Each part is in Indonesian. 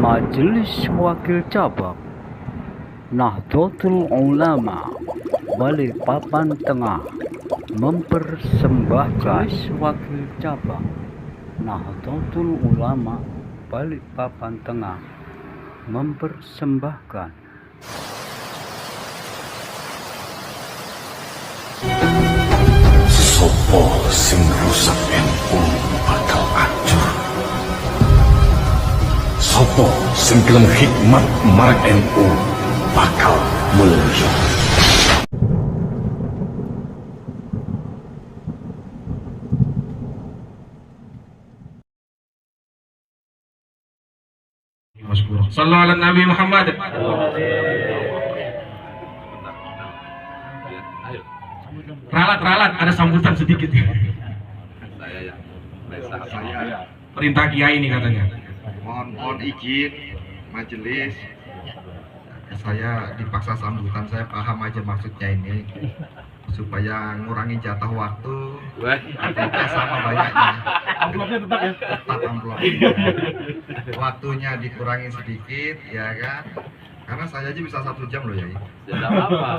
Majelis Wakil Cabang Nahdlatul Ulama Balikpapan Tengah mempersembahkan Majelis Wakil Cabang Nahdlatul Ulama Balikpapan Tengah mempersembahkan Sopo sing rusak NU bakal hancur. Sopo sing gelem hikmat marang NU bakal melunjak. Sallu ala Nabi Muhammad. Ralat, ada sambutan sedikit. Perintah Kiai ini katanya. Mohon izin majelis, saya dipaksa sambutan, saya paham aja maksudnya ini supaya ngurangi jatah waktu. Amplopnya sama banyaknya. Amplopnya tetap ya. Tetap amplopnya. Waktunya dikurangi sedikit, ya kan? Karena saya aja bisa 1 jam loh ya. Tidak apa-apa.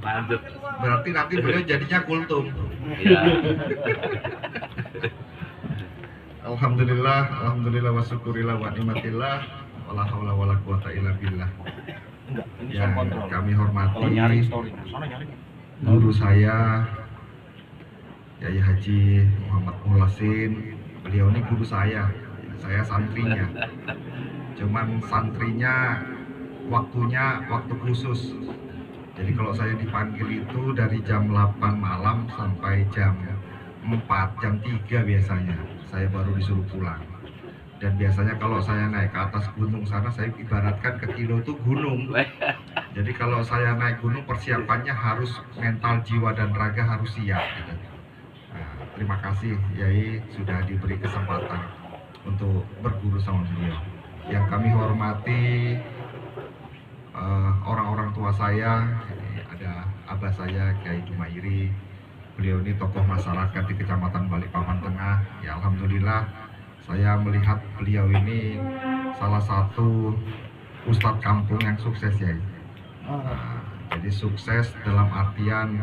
Lanjut. Berarti nanti beliau jadinya kultum. Ya. Alhamdulillah wa syukurillah wa nikmatillah wala haula wala quwata illa billah. Yang kami hormati guru saya Yai Haji Muhammad Mulasin. Beliau ini guru saya santrinya. Cuman santrinya waktunya waktu khusus. Jadi kalau saya dipanggil itu dari jam 8 malam sampai jam 4, jam 3 biasanya saya baru disuruh pulang. Dan biasanya kalau saya naik ke atas gunung sana, saya ibaratkan ke kilo itu gunung. Jadi kalau saya naik gunung, persiapannya harus mental, jiwa, dan raga harus siap gitu. Nah, terima kasih Yai sudah diberi kesempatan untuk berguru sama beliau. Yang kami hormati orang-orang tua saya, ini ada abah saya Kiai Jumairi. Beliau ini tokoh masyarakat di Kecamatan Balikpapan Tengah. Ya alhamdulillah saya melihat beliau ini salah satu ustadz kampung yang sukses ya. Jadi sukses dalam artian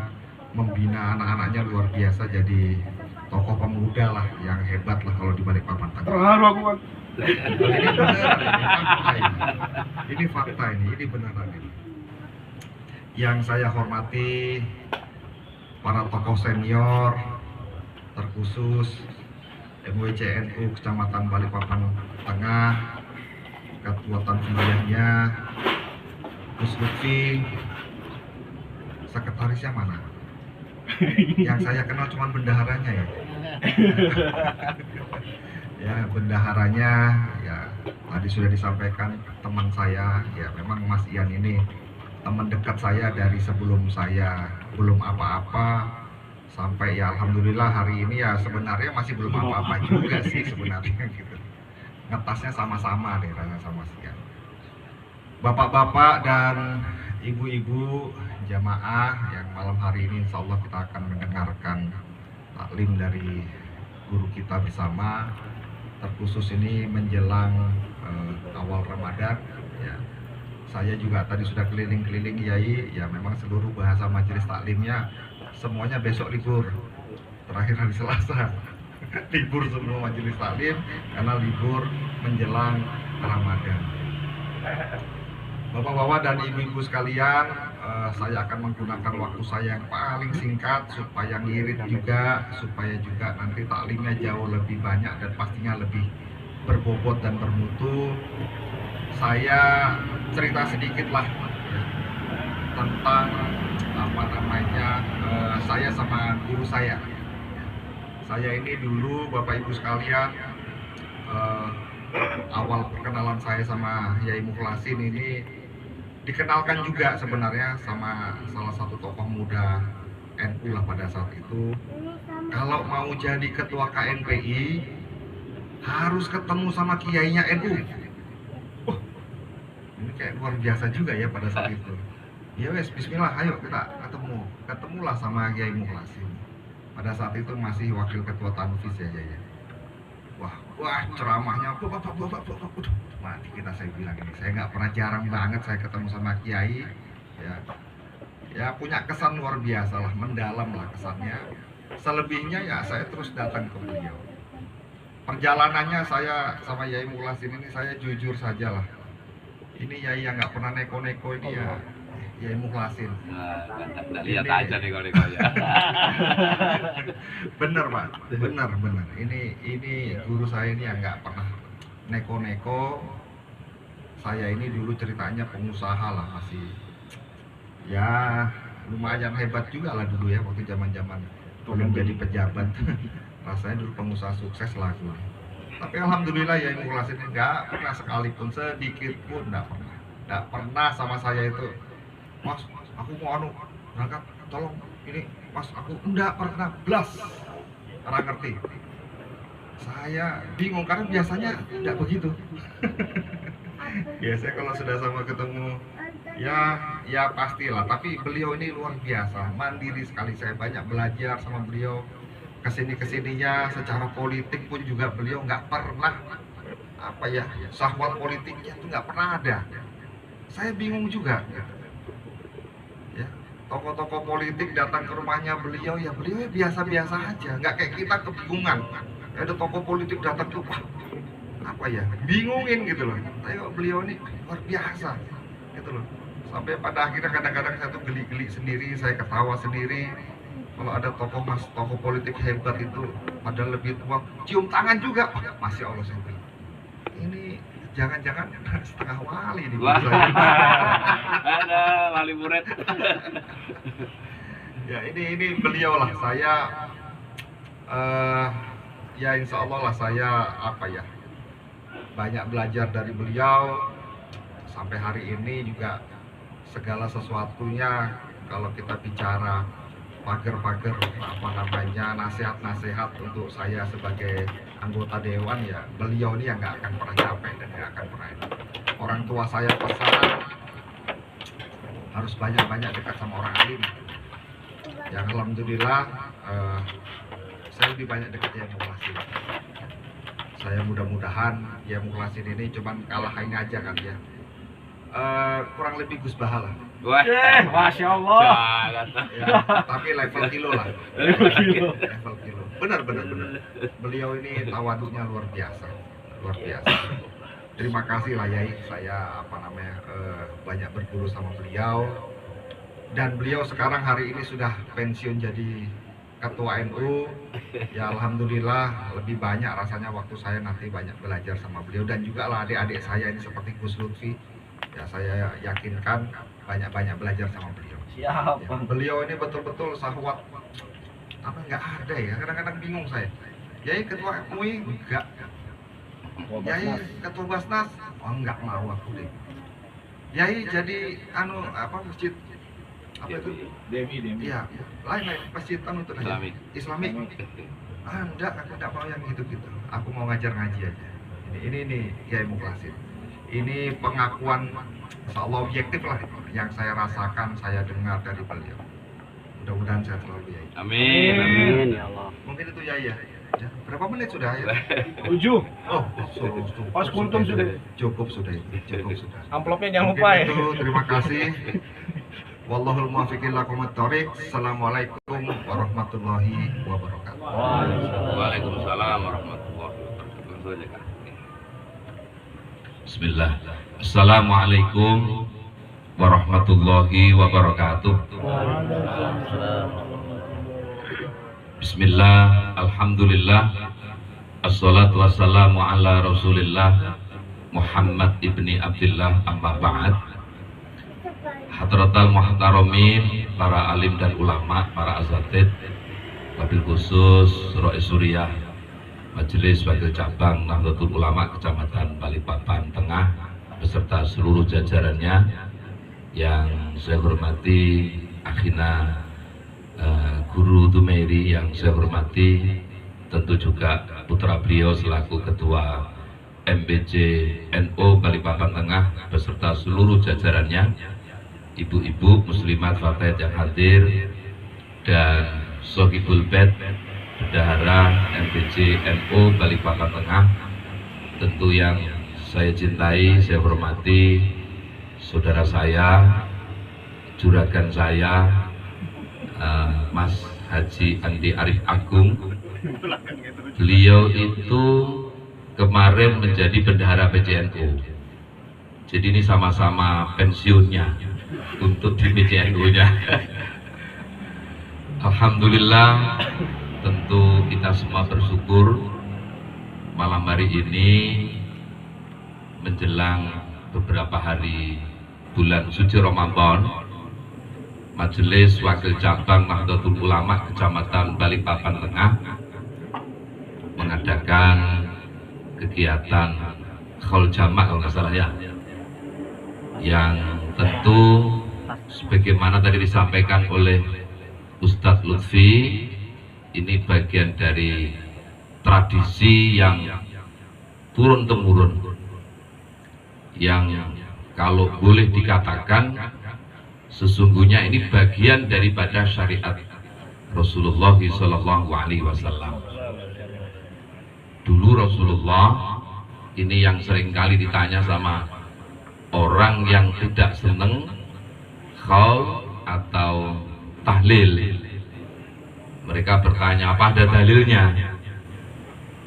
membina anak-anaknya luar biasa, jadi tokoh pemuda lah yang hebat lah kalau di Balikpapan Tengah. Terharu aku, Bang. Ini benar, ini fakta ini beneran ini. Yang saya hormati para tokoh senior, terkhusus MWCNU Kecamatan Balikpapan Tengah, Ketua Tanfiahnya, Gus Lutfi, sekretarisnya mana? Yang saya kenal cuma bendaharanya ya. Ya bendaharanya ya tadi sudah disampaikan teman saya, ya memang Mas Ian ini teman dekat saya dari sebelum saya belum apa-apa sampai ya alhamdulillah hari ini ya sebenarnya masih belum apa-apa juga sih sebenarnya gitu. Ngetasnya sama-sama deh rasanya sama Ian. Bapak-bapak dan ibu-ibu jamaah yang malam hari ini insya Allah kita akan mendengarkan taklim dari guru kita bersama. Terkhusus ini menjelang awal Ramadan ya. Saya juga tadi sudah keliling-keliling Yai, ya memang seluruh bahasa majelis taklimnya semuanya besok libur. Terakhir hari Selasa libur semua majelis taklim karena libur menjelang Ramadan. Bapak-bapak dan ibu-ibu sekalian, saya akan menggunakan waktu saya yang paling singkat supaya ngirit juga, supaya juga nanti taklimnya jauh lebih banyak dan pastinya lebih berbobot dan bermutu. Saya cerita sedikit lah ya, tentang saya sama guru saya. Saya ini dulu Bapak Ibu sekalian, awal perkenalan saya sama Yai Mukhlasin ini dikenalkan juga sebenarnya sama salah satu tokoh muda NU lah pada saat itu. Kalau mau jadi ketua KNPI harus ketemu sama kiainya NU. Ini kayak luar biasa juga ya pada saat itu. Ya wes, bismillah, ayo kita ketemulah sama Kiai Mukhlasin. Pada saat itu masih wakil ketua Tanfis ya. wah ceramahnya bapak, mati kita. Saya bilang ini, saya nggak pernah, jarang banget saya ketemu sama kiai, ya punya kesan luar biasa lah, mendalam lah kesannya. Selebihnya ya saya terus datang ke beliau. Perjalanannya saya sama Yai Mukhlasin ini, saya jujur saja lah. Ini Yai yang nggak pernah neko-neko ini ya Yai Mukhlasin. Nah, lihat aja nih kalau ya. Bener Pak, bener. Ini guru saya ini yang nggak pernah neko-neko. Saya ini dulu ceritanya pengusaha lah, masih ya lumayan hebat juga lah dulu ya, waktu zaman belum jadi pejabat. Rasanya dulu pengusaha sukses lah dulu. Tapi alhamdulillah ya Mukhlasin ini nggak pernah sekalipun, sedikit pun nggak pernah sama saya itu, Mas aku mau berangkat, tolong ini Mas, aku nggak pernah blas. Orang ngerti. Saya bingung karena biasanya nggak begitu. Biasanya kalau sudah sama ketemu ya pastilah, tapi beliau ini luar biasa, mandiri sekali. Saya banyak belajar sama beliau, kesininya secara politik pun juga beliau nggak pernah syahwat politiknya itu nggak pernah ada. Saya bingung juga ya, tokoh-tokoh politik datang ke rumahnya beliau, ya beliau biasa-biasa aja, nggak kayak kita kebingungan. Ada tokoh politik datang tuh bingungin gitu loh. Tapi beliau ini luar biasa gitu loh. Sampai pada akhirnya kadang-kadang saya tuh geli-geli sendiri, saya ketawa sendiri. Kalau ada tokoh politik hebat itu, padahal lebih tua, cium tangan juga. Masya Allah, saya bilang, ini jangan-jangan setengah wali nih. Ada wali murid. Ya ini beliau lah, saya ya insya Allah lah saya banyak belajar dari beliau. Sampai hari ini juga segala sesuatunya kalau kita bicara pagar-pagar nasihat-nasihat untuk saya sebagai anggota dewan, ya beliau ini yang nggak akan pernah capek dan nggak akan pernah ini. Orang tua saya pesan harus banyak-banyak dekat sama orang alim. Yang alhamdulillah saya lebih banyak dekat Yai Mukhlasin. Saya mudah-mudahan Yai Mukhlasin ini cuman kalahin aja kan ya. Kurang lebih Gus Baha lah. Masya Allah. Ya, tapi level kilo lah. Level kilo. Benar. Beliau ini tawaduknya luar biasa. Terima kasih lah Yai, saya banyak berguru sama beliau. Dan beliau sekarang hari ini sudah pensiun jadi ketua NU. Ya alhamdulillah, lebih banyak rasanya waktu saya nanti banyak belajar sama beliau, dan juga lah adik-adik saya ini seperti Gus Lutfi. Ya saya yakinkan banyak-banyak belajar sama beliau. Siap. Ya, beliau ini betul-betul syahwat nggak ada ya. Kadang-kadang bingung saya. Yai ketua MUI enggak. Yai ketua Basnas enggak mau aku deh. Yai jadi masjid itu? Demi. Iya, lain masjid itu Islamik. Enggak, aku enggak mau yang gitu-gitu. Aku mau ngajar ngaji aja. Ini Yai Mukhlasin. Ini pengakuan insyaallah objektif lah yang saya rasakan, saya dengar dari beliau. Mudah-mudahan saya selalu Yai. Amin. Ya Allah. Mungkin itu Yai ya. Berapa menit sudah ya? 7. Oh, Pas kultum sudah. Cukup sudah. Amplopnya jangan Mungkin lupa ya. itu, terima kasih. Wallahul muwaffiq ila aqwamit thoriq. Assalamualaikum warahmatullahi wabarakatuh. Waalaikumsalam warahmatullahi wabarakatuh. Bismillah. Assalamualaikum warahmatullahi wabarakatuh. Bismillah, alhamdulillah, assalatu wassalamu ala rasulillah Muhammad ibni Abdillah, amma ba'd. Hadratal muhtaramin, para alim dan ulama, para asatid, wabil khusus Rois Suriah Majelis Wakil Cabang Nahdlatul Ulama Kecamatan Balikpapan Tengah beserta seluruh jajarannya yang saya hormati, akhina Guru Dumeiri yang saya hormati, tentu juga putra beliau selaku Ketua MBC NU Balikpapan Tengah beserta seluruh jajarannya, ibu-ibu muslimat fatayat yang hadir, dan Sohibul Bed Bendahara MBC NU Balikpapan Tengah, tentu yang saya cintai, saya hormati saudara saya, juragan saya, Mas Haji Andi Arif Agung. Beliau itu kemarin menjadi bendahara PCNU. Jadi ini sama-sama pensiunnya untuk di PCNU-nya. Alhamdulillah, tentu kita semua bersyukur malam hari ini menjelang beberapa hari bulan suci Ramadan, Majelis Wakil Cabang Nahdlatul Ulama Kecamatan Balikpapan Tengah mengadakan kegiatan Khaul Jamak kalau nggak salah ya, yang tentu sebagaimana tadi disampaikan oleh Ustadz Lutfi, ini bagian dari tradisi yang turun-temurun, yang kalau boleh dikatakan sesungguhnya ini bagian daripada syariat Rasulullah SAW. Dulu Rasulullah ini yang seringkali ditanya sama orang yang tidak seneng khaul atau tahlil. Mereka bertanya, apa ada dalilnya?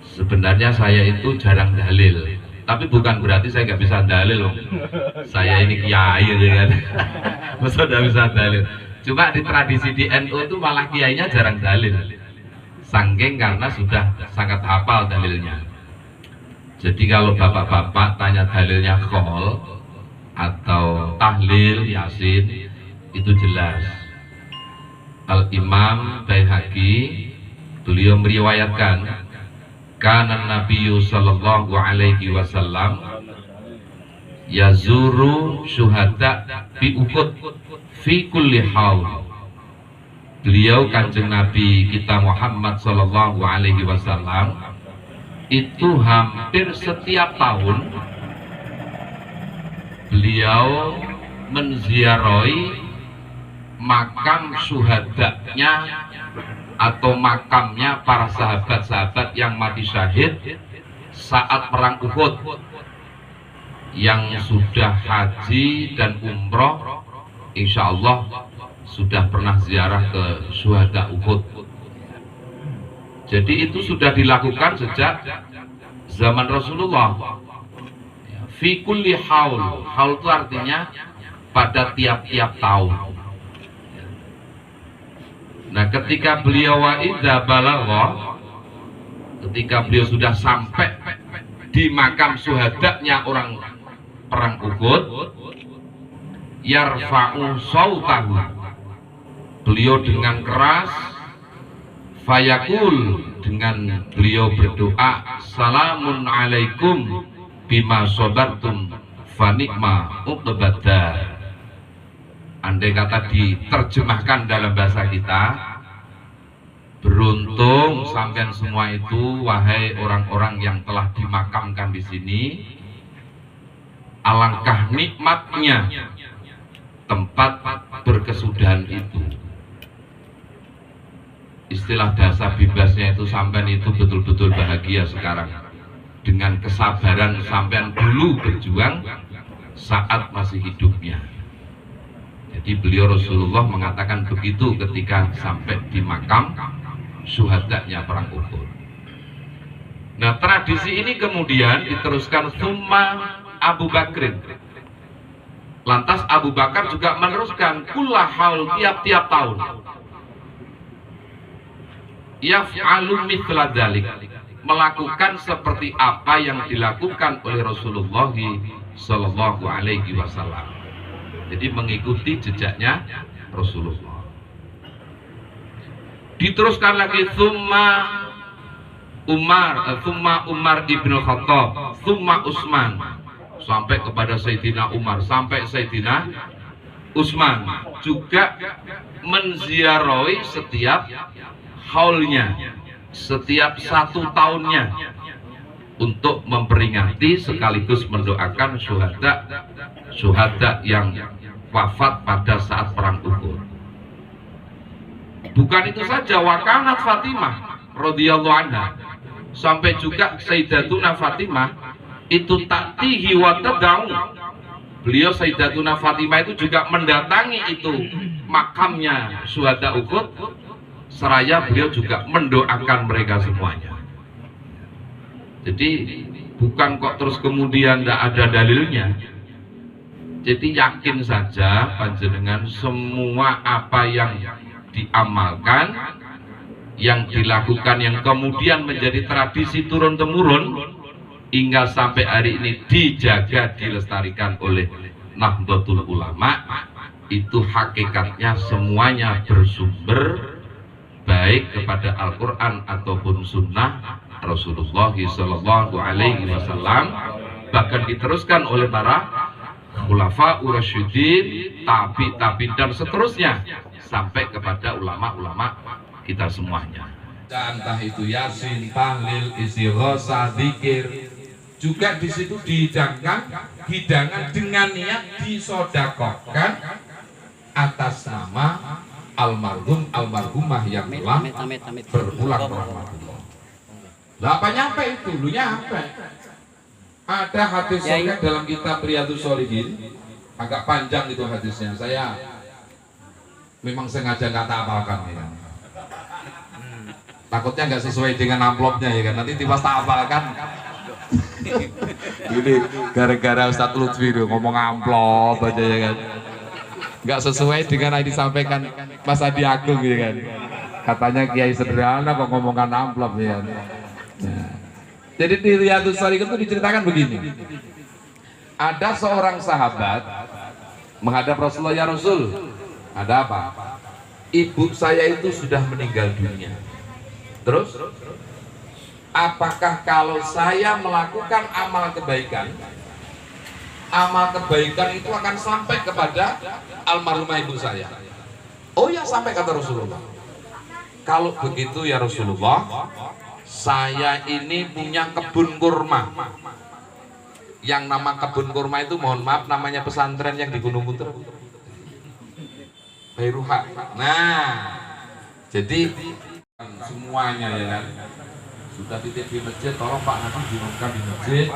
Sebenarnya saya itu jarang dalil, tapi bukan berarti saya nggak bisa dalil loh. Saya ini kiai ya kan, masa nggak bisa dalil. Cuma di tradisi di NU itu malah kiainya jarang dalil, saking karena sudah sangat hafal dalilnya. Jadi kalau bapak-bapak tanya dalilnya khaul atau tahlil, yasin, itu jelas. Al-Imam Baihaqi beliau meriwayatkan kana Nabiyyu sallallahu alaihi wasallam yazuru syuhada fi Uhud fi kulli haul. Beliau Kanjeng Nabi kita Muhammad sallallahu alaihi wasallam itu hampir setiap tahun beliau menziarahi makam syuhadanya atau makamnya para sahabat-sahabat yang mati syahid saat perang Uhud, yang sudah haji dan umroh insya Allah sudah pernah ziarah ke syuhada Uhud. Jadi itu sudah dilakukan sejak zaman Rasulullah. Fi kulli haul, haul itu artinya pada tiap-tiap tahun. Nah, ketika beliau wa'idha balagha, ketika beliau sudah sampai di makam syuhadanya orang perang Uhud, yarfa'u sautahu, beliau dengan keras, fayaqul, dengan beliau berdoa, salamun alaikum bima sabartum fanikma uqbadar. Andai kata diterjemahkan dalam bahasa kita, beruntung sampean semua itu, wahai orang-orang yang telah dimakamkan di sini. Alangkah nikmatnya tempat berkesudahan itu. Istilah bahasa bebasnya itu, sampean itu betul-betul bahagia sekarang dengan kesabaran sampean dulu berjuang saat masih hidupnya. Jadi beliau Rasulullah mengatakan begitu ketika sampai di makam syuhadanya perang Uhud. Nah, tradisi ini kemudian diteruskan summa Abu Bakrin. Lantas Abu Bakar juga meneruskan kulla haul, tiap-tiap tahun. Yaf'alu mithla dzalik, melakukan seperti apa yang dilakukan oleh Rasulullah sallallahu alaihi wasallam. Jadi mengikuti jejaknya Rasulullah. Diteruskan lagi summa Umar ibn Khattab, summa Utsman, sampai kepada Sayyidina Umar, sampai Sayyidina Utsman juga menziarahi setiap haulnya, setiap 1 tahunnya, untuk memperingati sekaligus mendoakan syuhada yang wafat pada saat perang Uhud. Bukan itu saja, wakanat Fatimah, radhiyallahu anha, sampai juga Sayyidatuna Fatimah itu taktihi wa tad'u. Beliau Sayyidatuna Fatimah itu juga mendatangi itu makamnya syuhada Uhud, seraya beliau juga mendoakan mereka semuanya. Jadi bukan kok terus kemudian tidak ada dalilnya. Jadi yakin saja panjenengan semua apa yang diamalkan, yang dilakukan, yang kemudian menjadi tradisi turun-temurun hingga sampai hari ini dijaga, dilestarikan oleh Nahdlatul Ulama, itu hakikatnya semuanya bersumber baik kepada Al-Quran ataupun Sunnah Rasulullah Sallallahu Alaihi Wasallam, bahkan diteruskan oleh para khulafa ur-rasyidin, tabi dan seterusnya sampai kepada ulama-ulama kita semuanya. Dan entah itu yasin, tahlil, istighosah, zikir, juga di situ dihidangkan hidangan dengan niat disodakohkan atas nama almarhum almarhumah yang telah berulang rahmatullah. Lah apa nyampe itu? Lu nyampe. Ada hadis sahih dalam kitab Riyadhus Shalihin, agak panjang itu hadisnya. Saya memang sengaja nggak tak hafalkan ya. Takutnya nggak sesuai dengan amplopnya ya kan. Nanti tiba tak hafalkan. Ini gara-gara Ustadz Lutfi ngomong amplop aja ya kan. Nggak sesuai dengan yang disampaikan Mas Adi Agung ya kan. Katanya kiai sederhana kok ngomongan amplop ya. Nah, jadi di Riyadhus Shalihin itu diceritakan begini. Ada seorang sahabat menghadap Rasulullah, ya Rasul, ada apa? Ibu saya itu sudah meninggal dunia. Terus, apakah kalau saya melakukan amal kebaikan itu akan sampai kepada almarhumah ibu saya? Oh ya, sampai, kata Rasulullah. Kalau begitu ya Rasulullah, saya ini punya kebun kurma. Yang nama kebun kurma itu, mohon maaf, namanya pesantren yang di Gunung Buntut, Bairuha. Nah, jadi semuanya ya kan, sudah titip di masjid, tolong Pak nanti diumumkan di masjid,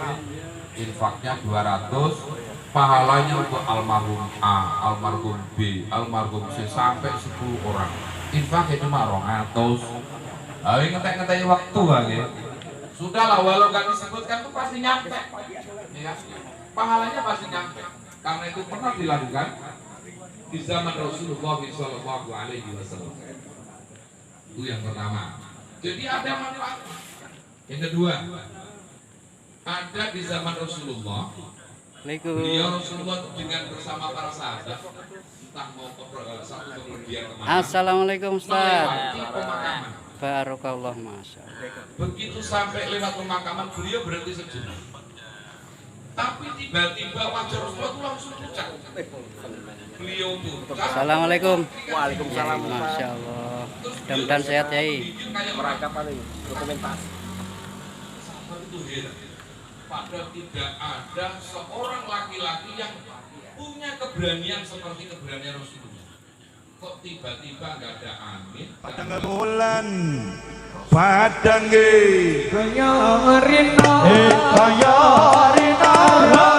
infaknya 200, pahalanya untuk almarhum A, almarhum B, almarhum C, sampai 10 orang. Infaknya cuma 200. Ayo ngetek-ngetek waktu lagi. Sudahlah, walau gak disebutkan itu pasti nyampe. Ya, pahalanya pasti nyampe. Karena itu pernah dilakukan di zaman Rasulullah Sallallahu Alaihi Wasallam. Itu yang pertama. Jadi ada manfaat. Yang kedua, ada di zaman Rasulullah. Beliau Rasulullah dengan bersama para sahabat entah mau satu kepergian kemana. Assalamualaikum Ustaz. Barakallah, masya Allah. Begitu sampai lewat pemakaman, beliau berhenti sejenak. Tapi tiba-tiba wajah Rasulullah itu langsung pucat. Beliau pucat. Assalamualaikum. Waalaikumsalam. Masya Allah. Mudah-mudahan sehat ya. Mereka paling dokumentasi. Sahabat itu heran. Padahal tidak ada seorang laki-laki yang punya keberanian seperti keberanian Rasulullah. Kok tiba-tiba nggak ada angin? Padang bulan, padang kaya rino, kaya rino.